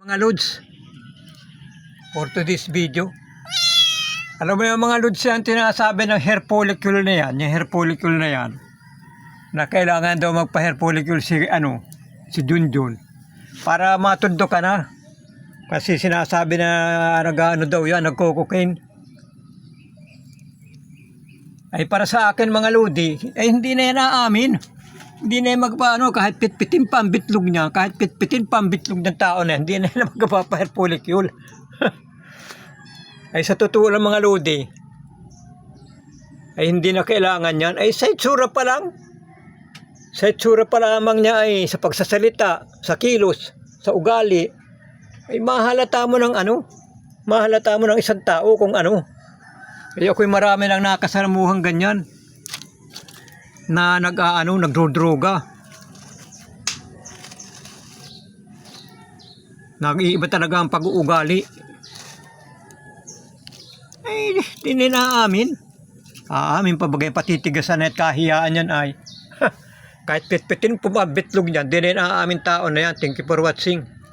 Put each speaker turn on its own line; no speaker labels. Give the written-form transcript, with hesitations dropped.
Mga lods, for today's video, alam mo yung mga lods yan, tinasabi ng hair follicle na yan, yung hair follicle na yan, na kailangan daw magpa-hair follicle si Junjun, para matundo ka na. Kasi sinasabi na daw yan, nagko-cocaine. Ay para sa akin mga lodi, ay hindi na yan aamin. Hindi na yan kahit pitpitin pa ang bitlog niya, kahit pitpitin pa ang bitlog ng tao na, hindi na yan magpapa-hair follicle. Ay sa totoo lang mga lodi, ay hindi na kailangan yan. Ay sa itsura pa lang, sa itsura pa lamang niya ay sa pagsasalita, sa kilos, sa ugali, ay mahalata mo ng mahalata mo ng isang tao kung ano. Ay ako'y marami lang nakasalamuhang ganyan na nagdodroga. Nag-iiba talaga ang pag-uugali. Ay, hindi na aamin. Aamin pa bagay patitigasan at kahiyaan yan ay. Kahit pitpitin pumabitlog niyan, hindi na aamin tao na yan. Thank you for watching.